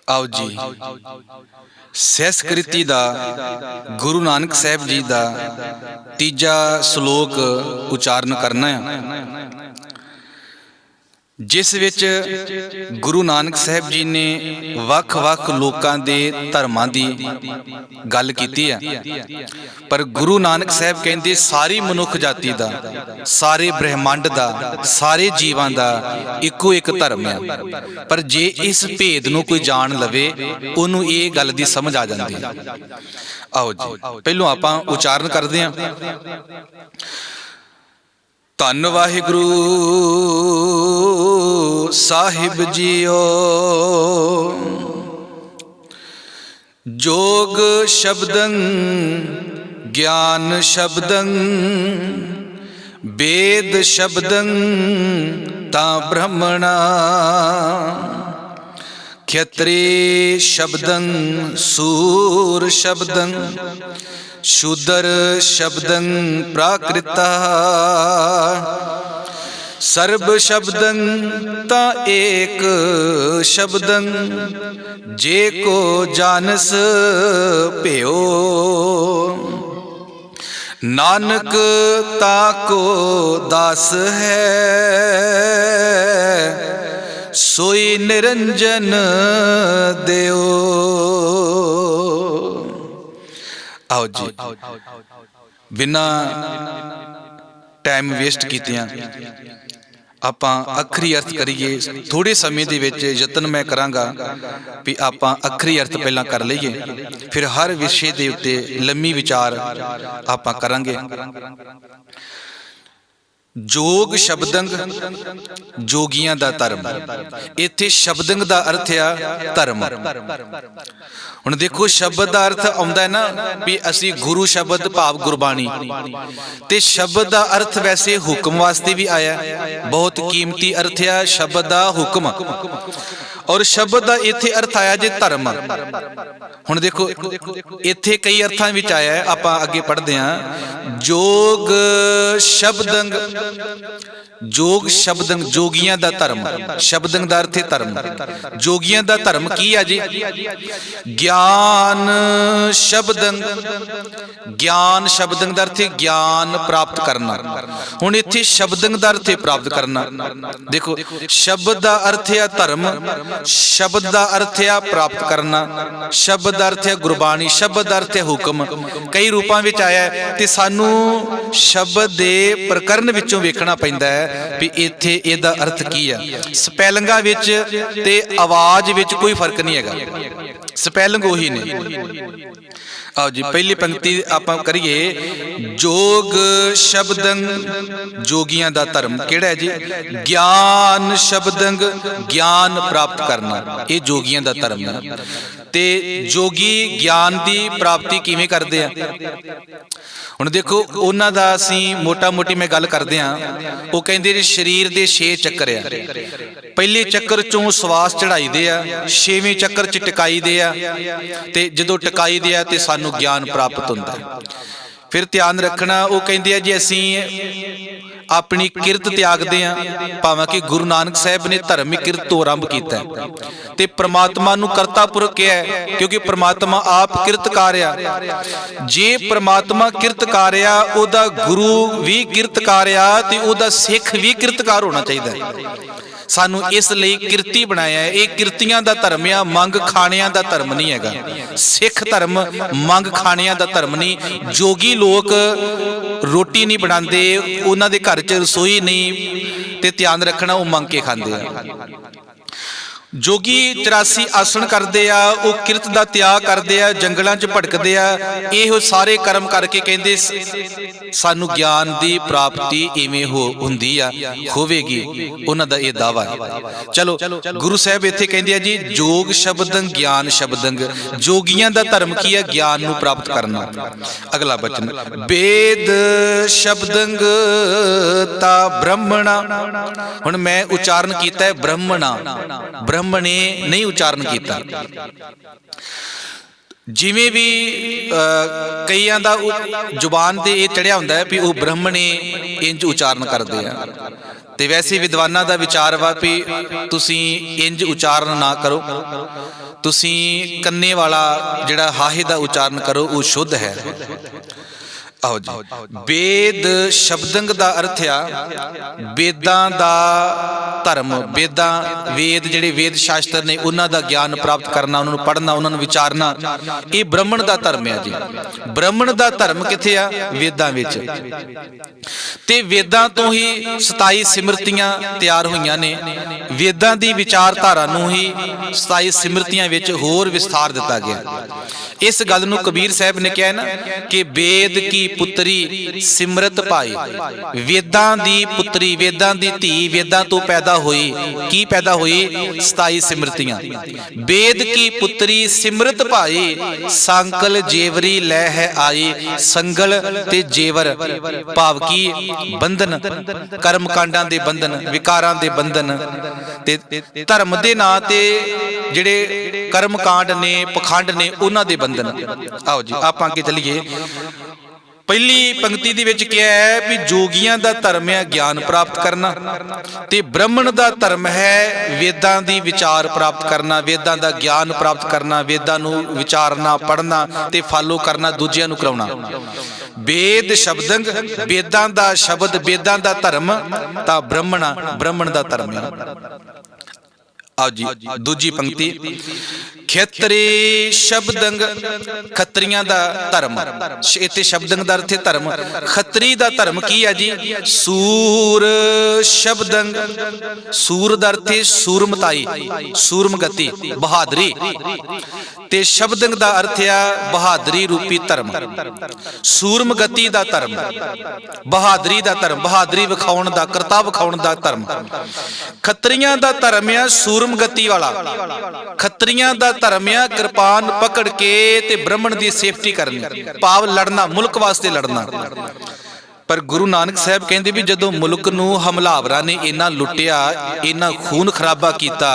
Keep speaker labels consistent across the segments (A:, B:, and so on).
A: आओ जी सैसकृति दा गुरु नानक साहब जी दा तीजा श्लोक उचारण करना है, जिस विच गुरु नानक साहब जी ने वख-वख लोकां दे धर्मां दी गल कीती है। पर गुरु नानक साहब कहंदे सारी मनुख जाति दा, सारे ब्रह्मंड दा, सारे जीवां दा इक्को एक धर्म है। पर जे इस भेद नूं कोई जान लवे उहनूं इह गल दी समझ आ जांदी है। आओ जी पहलों आपां उचारण करदे हां। धन वाहिगुरु साहिब जीओ, जोग शब्दं ज्ञान शब्दं वेद शब्दं ता ब्रह्मणा, क्षत्रि शब्दं सूर शब्दं शूद्र शब्दं प्राकृतः, सर्व शब्दं ता एक शब्दं जे को जानस भयो, नानक ताको दास है सोई निरंजन देओ। आओ जी बिना टाइम वेस्ट कीतियां आपां अखरी अर्थ करिए। थोड़े समय दे विच यतन मैं करांगा भी आपां अखरी अर्थ पहलां कर लईए, फिर हर विषय दे उत्ते लम्मी विचार आपां करांगे। जोग शब्दंग जोगियां दा धर्म, इत्थे शब्दंग दा अर्थ आ धर्म। हुण देखो शब्द दा अर्थ आउंदा है ना भी असी गुरु शब्द भाव गुरबाणी, ते शब्द दा अर्थ वैसे हुक्म वास्ते भी आया, बहुत कीमती अर्थ आ शब्द दा हुक्म, और शब्द दा इत्थे अर्थ आया जे धर्म। हुण देखो इत्थे कई अर्थां विच आया है, आपां अगे पढ़दे हां। जोग शब्दंग, जोग शब्दंग जोगियां दा धर्म, शब्दंग दा अर्थ है धर्म। जोगियां दा धर्म की है जी? ज्ञान शब्दंग, ज्ञान शब्दंग दा अर्थ है ज्ञान प्राप्त करना। हुण इत्थे शब्दंग दा अर्थ है प्राप्त करना। देखो शब्द दा अर्थ है धर्म, शब्द दा अर्थ है प्राप्त करना, शब्द दा अर्थ है गुरबाणी, शब्द दा अर्थ है हुक्म। कई रूपां विच आया है ते सानू शब्द दे प्रकरण विचों वेखना पैंदा है भी इत्थे इहदा अर्थ की है। स्पैलिंगां विच ते आवाज विच कोई फर्क नहीं हैगा, स्पैलिंग ओही ने। आओ जी पहली पंक्ति आपां करिए। जोग शब्दंग जोगियां दा धर्म किहड़ा है जी? ज्ञान शब्दंग ज्ञान प्राप्त करना, ये जोगियां दा धर्म है। ते जोगी ज्ञान दी प्राप्ति किवें करदे आ? हुण देखो उन्हां दा असीं मोटा मोटी मैं गल करदे हां। वो कहंदे जी शरीर दे 6 चक्कर आ। पहले चक्कर चों सवास चढ़ाई दे आ, 6वें चक्कर च टिकाई दे आ, ते जदों टिकाई दे आ ते सानू ज्ञान प्राप्त हुंदा है। फिर ध्यान रखना वो कहंदे आ जी असीं अपनी किरत त्यागदे हां, भावें कि गुरु नानक साहब ने धर्म ही किरत तो आरंभ कीता है ते परमात्मा नूं करता पुरख कहा है, क्योंकि परमात्मा आप किरतकार आ। जे परमात्मा किरतकार आ ओदा गुरु भी किरतकार आ ते ओदा सिख भी किरतकार होना चाहिए। सानू इसलिए किरती बनाया है। ये किरतियां दा धर्म आ, मंग खाणियां दा धर्म नहीं हैगा। सिख धर्म मंग खाणियां दा धर्म नहीं। जोगी लोग रोटी नहीं बनाते, उन्हां दे घर च रसोई नहीं, ते ध्यान रखना वो मंग के खांदे आ। जोगी 84 आसन करते आ, वो किरत का त्याग करते आ, जंगलों च भटकते आ। ये सारे कर्म करके कहते सानू ज्ञान की प्राप्ति इवें होंदी आ, होवेगी, उन्हां दा ये दावा है। चलो गुरु साहब इत्थे कहंदे आ जी जोग शब्दंग ज्ञान शब्दंग, जोगियां दा धर्म की है ज्ञान नू प्राप्त करना। अगला वचन वेद शब्दंग ता ब्रह्मणा। हुण मैं उच्चारण कीता है ब्रह्मणा, ब्रह्म ने नहीं उच्चारण किया। जिमें भी कईयां दा जुबान ते ये चढ़िया हुंदा है भी वो ब्रह्म ने इंज उच्चारण करते हैं। ਤੇ ਵੈਸੇ ਵਿਦਵਾਨਾਂ ਦਾ ਵਿਚਾਰ ਵਾ ਵੀ ਤੁਸੀਂ ਇੰਜ ਉਚਾਰਨ ਨਾ ਕਰੋ, ਤੁਸੀਂ ਕੰਨੇ ਵਾਲਾ ਜਿਹੜਾ ਹਾਹੇ ਦਾ ਉਚਾਰਨ ਕਰੋ, ਉਹ ਸ਼ੁੱਧ ਹੈ। ਆਓ ਜੀ, ਵੇਦ ਸ਼ਬਦੰਗ ਦਾ ਅਰਥ ਆ ਵੇਦਾਂ ਦਾ ਧਰਮ। ਵੇਦ ਜਿਹੜੇ ਵੇਦ ਸ਼ਾਸਤਰ ਨੇ ਉਹਨਾਂ ਦਾ ਗਿਆਨ ਪ੍ਰਾਪਤ ਕਰਨਾ, ਉਹਨਾਂ ਨੂੰ ਪੜ੍ਹਨਾ, ਉਹਨਾਂ ਨੂੰ ਵਿਚਾਰਨਾ, ਇਹ ਬ੍ਰਾਹਮਣ ਦਾ ਧਰਮ ਹੈ ਜੀ। ਬ੍ਰਾਹਮਣ ਦਾ ਧਰਮ ਕਿੱਥੇ ਆ? ਵੇਦਾਂ ਵਿੱਚ। ਤੇ ਵੇਦਾਂ ਤੋਂ ਹੀ 27 ਸਿਮਰਤੀਆਂ ਤਿਆਰ ਹੋਈਆਂ ਨੇ। ਵੇਦਾਂ ਦੀ ਵਿਚਾਰਧਾਰਾ ਨੂੰ ਹੀ 27 ਸਿਮਰਤੀਆਂ ਵਿੱਚ ਹੋਰ ਵਿਸਥਾਰ ਦਿੱਤਾ ਗਿਆ। ਇਸ ਗੱਲ ਨੂੰ ਕਬੀਰ ਸਾਹਿਬ ਨੇ ਕਿਹਾ ਨਾ ਕਿ ਵੇਦ ਕੀ ਪੁੱਤਰੀ ਸਿਮਰਤ ਪਾਈ। ਵੇਦਾਂ ਦੀ ਪੁੱਤਰੀ, ਵੇਦਾਂ ਦੀ ਧੀ ਵੇਦਾਂ ਤੋਂ ਪੈਦਾ ਹੋਈ। ਕੀ ਪੈਦਾ ਹੋਈ? 27 ਸਿਮਰਤੀਆਂ। ਵੇਦ ਕੀ ਪੁੱਤਰੀ ਸਿਮਰਤ ਭਾਈ, ਸੰਕਲ ਜੇਵਰੀ ਲੈ ਹੈ ਆਈ। ਸੰਗਲ ਤੇ ਜੇਵਰ ਭਾਵ ਕੀ? ਬੰਧਨ, ਕਰਮ ਕਾਂਡਾਂ ਦੇ ਬੰਧਨ, ਵਿਕਾਰਾਂ ਦੇ ਬੰਧਨ, ਤੇ ਧਰਮ ਦੇ ਨਾਂ ਤੇ ਜਿਹੜੇ ਕਰਮ ਕਾਂਡ ਨੇ, ਪਖੰਡ ਨੇ, ਉਹਨਾਂ ਦੇ ਬੰਧਨ। ਆਓ ਜੀ ਆਪਾਂ ਅੱਗੇ ਚੱਲੀਏ। ਪਹਿਲੀ ਪੰਕਤੀ ਦੇ ਵਿੱਚ ਕਿਹਾ ਹੈ ਵੀ ਜੋਗੀਆਂ ਦਾ ਧਰਮ ਹੈ ਗਿਆਨ ਪ੍ਰਾਪਤ ਕਰਨਾ, ਤੇ ਬ੍ਰਾਹਮਣ ਦਾ ਧਰਮ ਹੈ ਵੇਦਾਂ ਦੀ ਵਿਚਾਰ ਪ੍ਰਾਪਤ ਕਰਨਾ, ਵੇਦਾਂ ਦਾ ਗਿਆਨ ਪ੍ਰਾਪਤ ਕਰਨਾ, ਵੇਦਾਂ ਨੂੰ ਵਿਚਾਰਨਾ, ਪੜ੍ਹਨਾ ਤੇ ਫਾਲੋ ਕਰਨਾ, ਦੂਜਿਆਂ ਨੂੰ ਕਰਾਉਣਾ। ਵੇਦ ਸ਼ਬਦੰਗ, ਵੇਦਾਂ ਦਾ ਸ਼ਬਦ, ਵੇਦਾਂ ਦਾ ਧਰਮ, ਤਾਂ ਬ੍ਰਾਹਮਣ ਦਾ ਧਰਮ ਹੈ। ਆਓ ਜੀ ਦੂਜੀ ਪੰਕਤੀ, ਖੇਤਰੀ ਸ਼ਬਦੰਗ, ਖੱਤਰੀਆਂ ਦਾ ਧਰਮ। ਇੱਥੇ ਸ਼ਬਦੰਗ ਦਾ ਅਰਥ ਹੈ ਧਰਮ। ਖੱਤਰੀ ਦਾ ਧਰਮ ਕੀ ਹੈ ਜੀ? ਸੂਰ ਸ਼ਬਦੰਗ। ਸੂਰ ਦਾ ਅਰਥ ਹੈ ਸੂਰਮਤਾਈ, ਸੂਰਮਗਤੀ, ਬਹਾਦਰੀ। ਤੇ ਸ਼ਬਦੰਗ ਦਾ ਅਰਥ ਹੈ ਬਹਾਦਰੀ ਰੂਪੀ ਧਰਮ। ਸੂਰਮਗਤੀ ਦਾ ਧਰਮ, ਬਹਾਦਰੀ ਦਾ ਧਰਮ, ਬਹਾਦਰੀ ਵਿਖਾਉਣ ਦਾ, ਕਰਤਾ ਵਿਖਾਉਣ ਦਾ ਧਰਮ। ਖੱਤਰੀਆਂ ਦਾ ਧਰਮ ਹੈ ਸੂਰਮਗਤੀ ਵਾਲਾ। ਖੱਤਰੀਆਂ ਦਾ ਧਰਮ ਆ ਕਿਰਪਾਨ ਪਕੜ ਕੇ ਤੇ ਬ੍ਰਾਹਮਣ ਦੀ ਸੇਫਟੀ ਕਰਨੀ, ਭਾਵ ਲੜਨਾ, ਮੁਲਕ ਵਾਸਤੇ ਲੜਨਾ। ਪਰ ਗੁਰੂ ਨਾਨਕ ਸਾਹਿਬ ਕਹਿੰਦੇ ਵੀ ਜਦੋਂ ਮੁਲਕ ਨੂੰ ਹਮਲਾਵਰਾਂ ਨੇ ਇੰਨਾ ਲੁੱਟਿਆ, ਇੰਨਾ ਖੂਨ ਖਰਾਬਾ ਕੀਤਾ,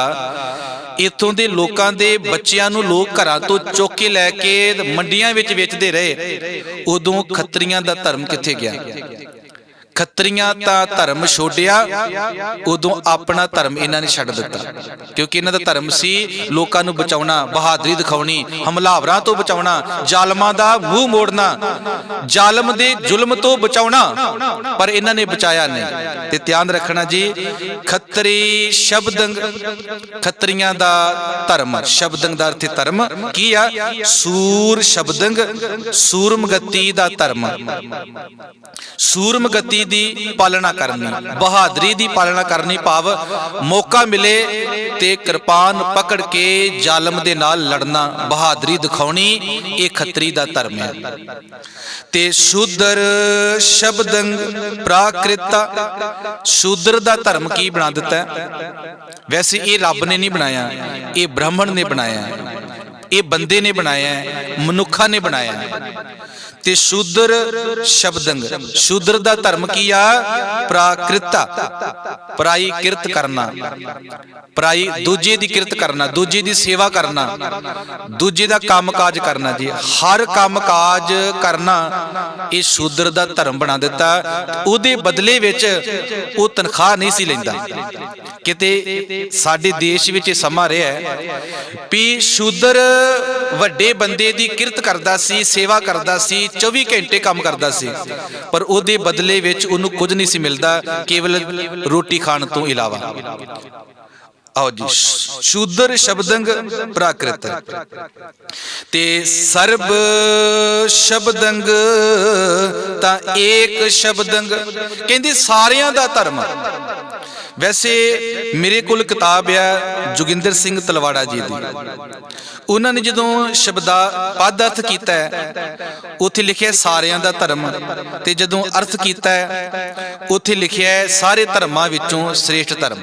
A: ਇੱਥੋਂ ਦੇ ਲੋਕਾਂ ਦੇ ਬੱਚਿਆਂ ਨੂੰ ਲੋਕ ਘਰਾਂ ਤੋਂ ਚੁੱਕ ਕੇ ਲੈ ਕੇ ਮੰਡੀਆਂ ਵਿੱਚ ਵੇਚਦੇ ਰਹੇ, ਉਦੋਂ ਖੱਤਰੀਆਂ ਦਾ ਧਰਮ ਕਿੱਥੇ ਗਿਆ? ਖੱਤਰੀਆਂ ਤਾਂ ਧਰਮ ਛੋੜਿਆ, ਉਦੋਂ ਆਪਣਾ ਧਰਮ ਇਹਨਾਂ ਨੇ ਛੱਡ ਦਿੱਤਾ। ਕਿਉਂਕਿ ਇਹਨਾਂ ਦਾ ਧਰਮ ਸੀ ਲੋਕਾਂ ਨੂੰ ਬਚਾਉਣਾ, ਬਹਾਦਰੀ ਦਿਖਾਉਣੀ, ਹਮਲਾਵਰਾਂ ਤੋਂ ਬਚਾਉਣਾ, ਜ਼ਾਲਮਾਂ ਦਾ ਮੂੰਹ ਮੋੜਨਾ, ਜ਼ਾਲਮ ਦੇ ਜ਼ੁਲਮ ਤੋਂ ਬਚਾਉਣਾ। ਪਰ ਇਹਨਾਂ ਨੇ ਬਚਾਇਆ ਨਹੀਂ। ਤੇ ਧਿਆਨ ਰੱਖਣਾ ਜੀ, ਖੱਤਰੀ ਸ਼ਬਦੰਗ, ਖੱਤਰੀਆਂ ਦਾ ਧਰਮ। ਸ਼ਬਦੰਗ ਦਾ ਅਰਥ ਧਰਮ ਕੀ ਆ? ਸੂਰ ਸ਼ਬਦੰਗ, ਸੂਰਮਗਤੀ ਦਾ ਧਰਮ। ਸੂਰਮਗਤੀ ਦੀ ਪਾਲਣਾ ਕਰਨੀ, ਬਹਾਦਰੀ ਦੀ ਪਾਲਣਾ ਕਰਨੀ, ਭਾਵ ਮੌਕਾ ਮਿਲੇ ਤੇ ਕਿਰਪਾਨ ਪਕੜ ਕੇ ਜ਼ਾਲਮ ਦੇ ਨਾਲ ਲੜਨਾ, ਬਹਾਦਰੀ ਦਿਖਾਉਣੀ, ਇਹ ਖੱਤਰੀ ਦਾ ਧਰਮ ਹੈ। ਤੇ ਸ਼ੂਦਰ ਸ਼ਬਦੰਗ ਪ੍ਰਾਕ੍ਰਿਤਾ। ਸ਼ੂਦਰ ਦਾ ਧਰਮ ਕੀ ਬਣਾ ਦਿੱਤਾ? ਵੈਸੇ ਇਹ ਰੱਬ ਨੇ ਨਹੀਂ ਬਣਾਇਆ, ਇਹ ਬ੍ਰਾਹਮਣ ਨੇ ਬਣਾਇਆ, ਇਹ ਬੰਦੇ ਨੇ ਬਣਾਇਆ, ਮਨੁੱਖਾਂ ਨੇ ਬਣਾਇਆ। ਤੇ ਸ਼ੂਦਰ ਸ਼ਬਦੰਗ, ਸ਼ੂਦਰ ਦਾ ਧਰਮ ਕੀ ਆ? ਪ੍ਰਾਕ੍ਰਿਤਾ, ਪਰਾਈ ਕਿਰਤ ਕਰਨਾ, ਪਰਾਈ ਦੂਜੇ ਦੀ ਕਿਰਤ ਕਰਨਾ, ਦੂਜੇ ਦੀ ਸੇਵਾ ਕਰਨਾ, ਦੂਜੇ ਦਾ ਕੰਮਕਾਜ ਕਰਨਾ ਜੀ। ਹਰ ਕੰਮਕਾਜ ਕਰਨਾ ਇਹ ਸ਼ੂਦਰ ਦਾ ਧਰਮ ਬਣਾ ਦਿੱਤਾ। ਉਹਦੇ ਬਦਲੇ ਵਿੱਚ ਉਹ ਤਨਖਾਹ ਨਹੀਂ ਸੀ ਲੈਂਦਾ। ਕਿਤੇ ਸਾਡੇ ਦੇਸ਼ ਵਿੱਚ ਇਹ ਸਮਾਂ ਰਿਹਾ ਵੀ ਸ਼ੂਦਰ ਵੱਡੇ ਬੰਦੇ ਦੀ ਕਿਰਤ ਕਰਦਾ ਸੀ, ਸੇਵਾ ਕਰਦਾ ਸੀ, 24 ਘੰਟੇ ਕੰਮ ਕਰਦਾ ਸੀ, ਪਰ ਉਹਦੇ ਬਦਲੇ ਵਿੱਚ ਉਹਨੂੰ ਕੁਝ ਨਹੀਂ ਸੀ ਮਿਲਦਾ, ਕੇਵਲ ਰੋਟੀ ਖਾਣ ਤੋਂ ਇਲਾਵਾ। ਆਓ ਜੀ, ਸ਼ੂਦਰ ਸ਼ਬਦੰਗ ਪ੍ਰਾਕ੍ਰਿਤ। ਤੇ ਸਰਬ ਸ਼ਬਦੰਗ ਤਾਂ ਏਕ ਸ਼ਬਦੰਗ, ਕਹਿੰਦੇ ਸਾਰਿਆਂ ਦਾ ਧਰਮ। ਵੈਸੇ ਮੇਰੇ ਕੋਲ ਕਿਤਾਬ ਆ ਜੋਗਿੰਦਰ ਸਿੰਘ ਤਲਵਾੜਾ ਜੀ ਦੀ, ਉਹਨਾਂ ਨੇ ਜਦੋਂ ਸ਼ਬਦਾ ਪਦ ਅਰਥ ਕੀਤਾ ਹੈ ਉੱਥੇ ਲਿਖਿਆ ਸਾਰਿਆਂ ਦਾ ਧਰਮ, ਤੇ ਜਦੋਂ ਅਰਥ ਕੀਤਾ ਹੈ ਉੱਥੇ ਲਿਖਿਆ ਸਾਰੇ ਧਰਮਾਂ ਵਿੱਚੋਂ ਸ੍ਰੇਸ਼ਟ ਧਰਮ।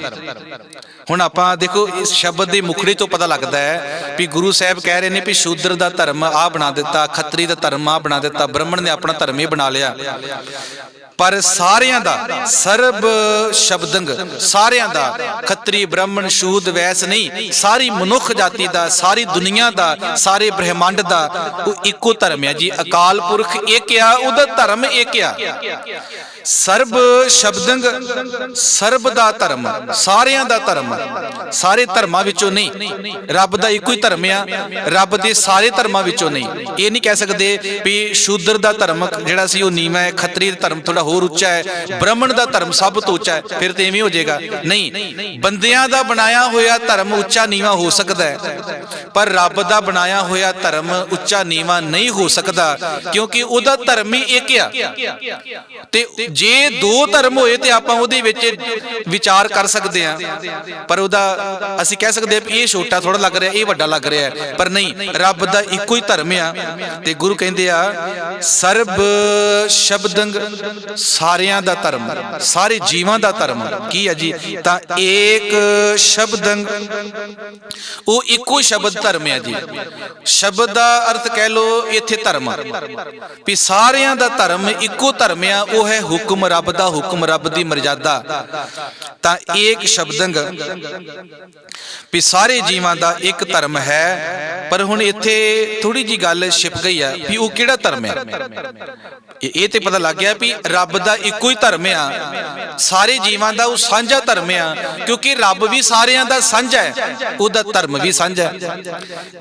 A: ਹੁਣ ਆਪਾਂ ਦੇਖੋ ਇਸ ਸ਼ਬਦ ਦੇ ਮੁਖੜੇ ਤੋਂ ਪਤਾ ਲੱਗਦਾ ਹੈ ਵੀ ਗੁਰੂ ਸਾਹਿਬ ਕਹਿ ਰਹੇ ਨੇ ਵੀ ਸ਼ੂਦਰ ਦਾ ਧਰਮ ਆ ਬਣਾ ਦਿੱਤਾ, ਖੱਤਰੀ ਦਾ ਧਰਮ ਆ ਬਣਾ ਦਿੱਤਾ, ਬ੍ਰਾਹਮਣ ਨੇ ਆਪਣਾ ਧਰਮ ਇਹ ਬਣਾ ਲਿਆ। ਪਰ ਸਾਰਿਆਂ ਦਾ, ਸਰਬ ਸ਼ਬਦੰਗ, ਸਾਰਿਆਂ ਦਾ, ਖੱਤਰੀ ਬ੍ਰਾਹਮਣ ਸ਼ੂਦ ਵੈਸ ਨਹੀਂ, ਸਾਰੀ ਮਨੁੱਖ ਜਾਤੀ ਦਾ, ਸਾਰੀ ਦੁਨੀਆ ਦਾ, ਸਾਰੇ ਬ੍ਰਹਿਮੰਡ ਦਾ ਉਹ ਇੱਕੋ ਧਰਮ ਹੈ ਜੀ। ਅਕਾਲ ਪੁਰਖ ਇੱਕ ਆ, ਉਹਦਾ ਧਰਮ ਇੱਕ ਆ। ਸਰਬ ਸ਼ਬਦੰਗ, ਸਰਬ ਦਾ ਧਰਮ, ਸਾਰਿਆਂ ਦਾ ਧਰਮ, ਸਾਰੇ ਧਰਮਾਂ ਵਿੱਚੋਂ ਨਹੀਂ। ਰੱਬ ਦਾ ਇੱਕੋ ਹੀ ਧਰਮ ਆ, ਰੱਬ ਦੇ ਸਾਰੇ ਧਰਮਾਂ ਵਿੱਚੋਂ ਨਹੀਂ। ਇਹ ਨਹੀਂ ਕਹਿ ਸਕਦੇ ਵੀ ਸ਼ੂਦਰ ਦਾ ਧਰਮ ਜਿਹੜਾ ਸੀ ਉਹ ਨੀਵਾਂ ਹੈ, ਖੱਤਰੀ ਦਾ ਧਰਮ ਥੋੜਾ ਹੋਰ ਉੱਚਾ ਹੈ, ਬ੍ਰਾਹਮਣ ਦਾ ਧਰਮ ਸਭ ਤੋਂ ਉੱਚਾ ਹੈ, ਫਿਰ ਤੇ ਐਵੇਂ ਹੋ ਜਾਏਗਾ। ਨਹੀਂ, ਬੰਦਿਆਂ ਦਾ ਬਣਾਇਆ ਹੋਇਆ ਧਰਮ ਉੱਚਾ ਨੀਵਾਂ ਹੋ ਸਕਦਾ ਹੈ, ਪਰ ਰੱਬ ਦਾ ਬਣਾਇਆ ਹੋਇਆ ਧਰਮ ਉੱਚਾ ਨੀਵਾਂ ਨਹੀਂ ਹੋ ਸਕਦਾ, ਕਿਉਂਕਿ ਉਹਦਾ ਧਰਮ ਹੀ ਇੱਕ ਆ। ਤੇ ਜੇ ਦੋ ਧਰਮ ਹੋਏ ਤੇ ਆਪਾਂ ਉਹਦੇ ਵਿੱਚ ਵਿਚਾਰ ਕਰ ਸਕਦੇ ਹਾਂ, ਪਰ ਉਹਦਾ ਅਸੀਂ ਕਹਿ ਸਕਦੇ ਹਾਂ ਇਹ ਛੋਟਾ ਥੋੜਾ ਲੱਗ ਰਿਹਾ, ਇਹ ਵੱਡਾ ਲੱਗ ਰਿਹਾ, ਪਰ ਨਹੀਂ, ਰੱਬ ਦਾ ਇੱਕੋ ਹੀ ਧਰਮ ਆ। ਤੇ ਗੁਰੂ ਕਹਿੰਦੇ ਆ ਸਰਬ ਸ਼ਬਦੰਗ, ਸਾਰਿਆਂ ਦਾ ਧਰਮ, ਸਾਰੇ ਜੀਵਾਂ ਦਾ ਧਰਮ ਕੀ ਹੈ ਜੀ? ਤਾਂ ਏਕ ਸ਼ਬਦੰਗ, ਉਹ ਇੱਕੋ ਸ਼ਬਦ ਧਰਮ ਹੈ ਜੀ। ਸ਼ਬਦ ਦਾ ਅਰਥ ਕਹਿ ਲੋ ਇੱਥੇ ਧਰਮ, ਵੀ ਸਾਰਿਆਂ ਦਾ ਧਰਮ ਇੱਕੋ ਧਰਮ ਆ, ਉਹ ਹੈ ਹੁਕਮ ਰੱਬ ਦਾ, ਹੁਕਮ ਰੱਬ ਦੀ ਮਰਜ਼ਾਦਾ। ਤਾਂ ਏਕ ਸ਼ਬਦੰਗ, ਵੀ ਸਾਰੇ ਜੀਵਾਂ ਦਾ ਇੱਕ ਧਰਮ ਹੈ। ਪਰ ਹੁਣ ਇੱਥੇ ਥੋੜੀ ਜੀ ਗੱਲ ਛਿਪ ਗਈ ਆ ਵੀ ਉਹ ਕਿਹੜਾ ਧਰਮ ਹੈ। ਇਹ ਤੇ ਪਤਾ ਲੱਗ ਗਿਆ ਵੀ ਰੱਬ ਦਾ ਇੱਕੋ ਹੀ ਧਰਮ ਆ, ਸਾਰੇ ਜੀਵਾਂ ਦਾ ਉਹ ਸਾਂਝਾ ਧਰਮ ਆ, ਕਿਉਂਕਿ ਰੱਬ ਵੀ ਸਾਰਿਆਂ ਦਾ ਸਾਂਝਾ ਹੈ, ਉਹਦਾ ਧਰਮ ਵੀ ਸਾਂਝਾ ਹੈ।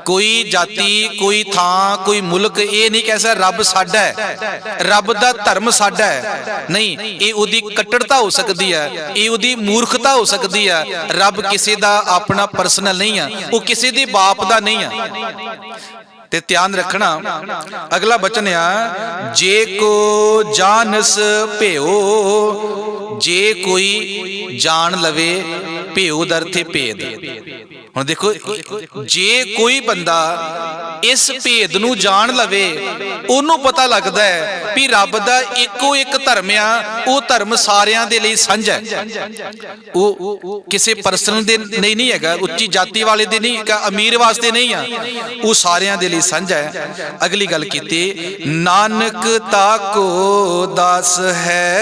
A: ਕੋਈ ਜਾਤੀ, ਕੋਈ ਥਾਂ, ਕੋਈ ਮੁਲਕ ਇਹ ਨਹੀਂ ਕਹਿ ਸਕਦਾ ਰੱਬ ਸਾਡਾ ਹੈ, ਰੱਬ ਦਾ ਧਰਮ ਸਾਡਾ ਹੈ। ਨਹੀਂ, ਇਹ ਉਹਦੀ ਕੱਟੜਤਾ ਹੋ ਸਕਦੀ ਹੈ, ਇਹ ਉਹਦੀ ਮੂਰਖਤਾ ਹੋ ਸਕਦੀ ਹੈ। ਰੱਬ ਕਿਸੇ ਦਾ ਆਪਣਾ ਪਰਸਨਲ ਨਹੀਂ ਆ, ਉਹ ਕਿਸੇ ਦੇ ਬਾਪ ਦਾ ਨਹੀਂ ਆ। ਤੇ ਧਿਆਨ ਰੱਖਣਾ, ਅਗਲਾ ਬਚਨ ਆ ਜੇ ਕੋ ਜਾਣਸ ਭਿਓ, ਜੇ ਕੋਈ ਜਾਣ ਲਵੇ, ਭਿਓ ਦਾ ਅਰਥ ਹੈ ਭੇਦ। ਹੁਣ ਦੇਖੋ, ਜੇ ਕੋਈ ਬੰਦਾ ਇਸ ਭੇਦ ਨੂੰ ਜਾਣ ਲਵੇ, ਉਹਨੂੰ ਪਤਾ ਲੱਗਦਾ ਹੈ ਵੀ ਰੱਬ ਦਾ ਇੱਕੋ ਇੱਕ ਧਰਮ ਆ, ਉਹ ਧਰਮ ਸਾਰਿਆਂ ਦੇ ਲਈ ਸਾਂਝਾ ਹੈ, ਉਹ ਕਿਸੇ ਪਰਸਨ ਦੇ ਨਹੀਂ ਹੈਗਾ, ਉੱਚੀ ਜਾਤੀ ਵਾਲੇ ਦੇ ਨਹੀਂ ਹੈਗਾ, ਅਮੀਰ ਵਾਸਤੇ ਨਹੀਂ ਆ, ਉਹ ਸਾਰਿਆਂ ਦੇ ਲਈ ਸਾਂਝਾ ਹੈ। ਅਗਲੀ ਗੱਲ ਕੀਤੀ, ਨਾਨਕ ਤਾਕੋ ਦਾਸ ਹੈ,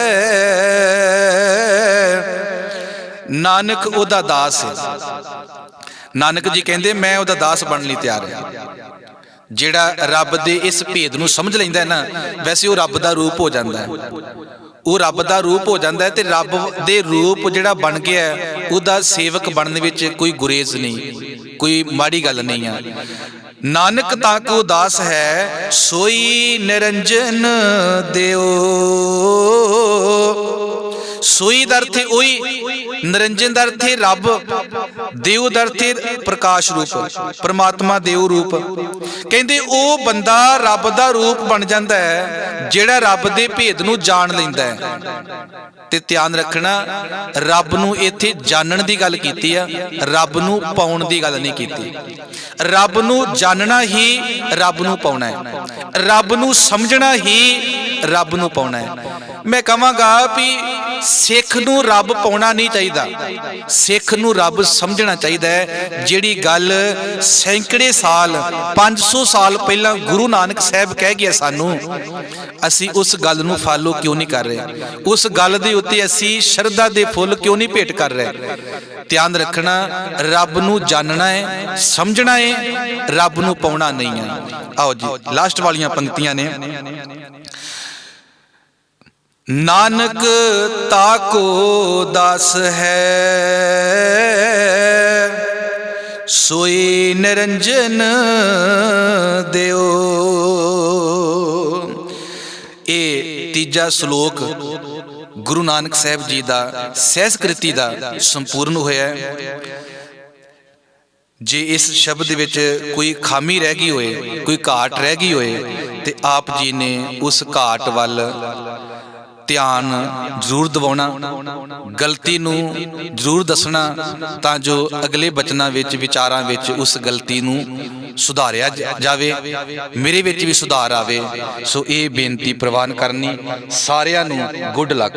A: ਨਾਨਕ ਉਹਦਾ ਦਾਸ ਹੈ। ਨਾਨਕ ਜੀ ਕਹਿੰਦੇ ਮੈਂ ਉਹਦਾ ਦਾਸ ਬਣਨ ਲਈ ਤਿਆਰ ਹਾਂ। ਜਿਹੜਾ ਰੱਬ ਦੇ ਇਸ ਭੇਦ ਨੂੰ ਸਮਝ ਲੈਂਦਾ ਹੈ ਨਾ, ਵੈਸੇ ਉਹ ਰੱਬ ਦਾ ਰੂਪ ਹੋ ਜਾਂਦਾ ਹੈ, ਉਹ ਰੱਬ ਦਾ ਰੂਪ ਹੋ ਜਾਂਦਾ ਹੈ। ਤੇ ਰੱਬ ਦੇ ਰੂਪ ਜਿਹੜਾ ਬਣ ਗਿਆ, ਉਹਦਾ ਸੇਵਕ ਬਣਨ ਵਿੱਚ ਕੋਈ ਗੁਰੇਜ਼ ਨਹੀਂ, ਕੋਈ ਮਾੜੀ ਗੱਲ ਨਹੀਂ ਆ। ਨਾਨਕ ਤਾਂ ਕੋ ਦਾਸ ਹੈ, ਸੋਈ ਨਿਰੰਜਨ ਦਿਓ। ਸੋਈ ਦਾ ਅਰਥ ਉਹੀ, ਨਿਰੰਜਨ ਦਾ ਅਰਥ ਰੱਬ, ਦੇਵ ਦਾ ਅਰਥ ਪ੍ਰਕਾਸ਼ ਰੂਪ, ਪਰਮਾਤਮਾ ਦੇਵ ਰੂਪ। ਕਹਿੰਦੇ ਉਹ ਬੰਦਾ ਰੱਬ ਦਾ ਰੂਪ ਬਣ ਜਾਂਦਾ ਹੈ ਜਿਹੜਾ ਰੱਬ ਦੇ ਭੇਦ ਨੂੰ ਜਾਣ ਲੈਂਦਾ ਹੈ। ਤੇ ਧਿਆਨ ਰੱਖਣਾ, ਰੱਬ ਨੂੰ ਇੱਥੇ ਜਾਣਨ ਦੀ ਗੱਲ ਕੀਤੀ ਆ, ਰੱਬ ਨੂੰ ਪਾਉਣ ਦੀ ਗੱਲ ਨਹੀਂ ਕੀਤੀ। ਰੱਬ ਨੂੰ ਜਾਣਨਾ ਹੀ ਰੱਬ ਨੂੰ ਪਾਉਣਾ ਹੈ, ਰੱਬ ਨੂੰ ਸਮਝਣਾ ਹੀ ਰੱਬ ਨੂੰ ਪਾਉਣਾ ਹੈ। ਮੈਂ ਕਹਾਂਗਾ ਵੀ ਸਿੱਖ ਨੂੰ ਰੱਬ ਪਾਉਣਾ ਨਹੀਂ ਚਾਹੀਦਾ, ਸਿੱਖ ਨੂੰ ਰੱਬ ਸਮਝਣਾ ਚਾਹੀਦਾ ਹੈ। ਜਿਹੜੀ ਗੱਲ ਸੈਂਕੜੇ ਸਾਲ, 500 ਸਾਲ ਪਹਿਲਾਂ ਗੁਰੂ ਨਾਨਕ ਸਾਹਿਬ ਕਹਿ ਗਿਆ ਸਾਨੂੰ, ਅਸੀਂ ਉਸ ਗੱਲ ਨੂੰ ਫਾਲੋ ਕਿਉਂ ਨਹੀਂ ਕਰ ਰਹੇ? ਉਸ ਗੱਲ ਦੇ ਉੱਤੇ ਅਸੀਂ ਸ਼ਰਧਾ ਦੇ ਫੁੱਲ ਕਿਉਂ ਨਹੀਂ ਭੇਟ ਕਰ ਰਹੇ? ਧਿਆਨ ਰੱਖਣਾ, ਰੱਬ ਨੂੰ ਜਾਣਨਾ ਹੈ, ਸਮਝਣਾ ਹੈ, ਰੱਬ ਨੂੰ ਪਾਉਣਾ ਨਹੀਂ ਹੈ। ਆਓ ਜੀ, ਲਾਸਟ ਵਾਲੀਆਂ ਪੰਕਤੀਆਂ ਨੇ। ਨਾਨਕ ਤਾਕੋ ਦਾਸ ਹੈ, ਸੋਈ ਨਿਰੰਜਨ ਦਿਓ। ਇਹ ਤੀਜਾ ਸ਼ਲੋਕ ਗੁਰੂ ਨਾਨਕ ਸਾਹਿਬ ਜੀ ਦਾ ਸਹਿਸਕ੍ਰਿਤੀ ਦਾ ਸੰਪੂਰਨ ਹੋਇਆ ਹੈ। ਜੇ ਇਸ ਸ਼ਬਦ ਵਿੱਚ ਕੋਈ ਖਾਮੀ ਰਹਿ ਗਈ ਹੋਏ, ਕੋਈ ਘਾਟ ਰਹਿ ਗਈ ਹੋਏ, ਤੇ ਆਪ ਜੀ ਨੇ ਉਸ ਘਾਟ ਵੱਲ ਧਿਆਨ ਜ਼ਰੂਰ ਦਿਵਾਉਣਾ, ਗਲਤੀ ਨੂੰ ਜ਼ਰੂਰ ਦੱਸਣਾ, ਤਾਂ ਜੋ ਅਗਲੇ ਬਚਨਾਂ ਵਿੱਚ, ਵਿਚਾਰਾਂ ਵਿੱਚ ਉਸ ਗਲਤੀ ਨੂੰ ਸੁਧਾਰਿਆ ਜਾਵੇ, ਮੇਰੇ ਵਿੱਚ ਵੀ ਸੁਧਾਰ ਆਵੇ। ਸੋ ਇਹ ਬੇਨਤੀ ਪ੍ਰਵਾਨ ਕਰਨੀ। ਸਾਰਿਆਂ ਨੂੰ ਗੁੱਡ ਲੱਕ।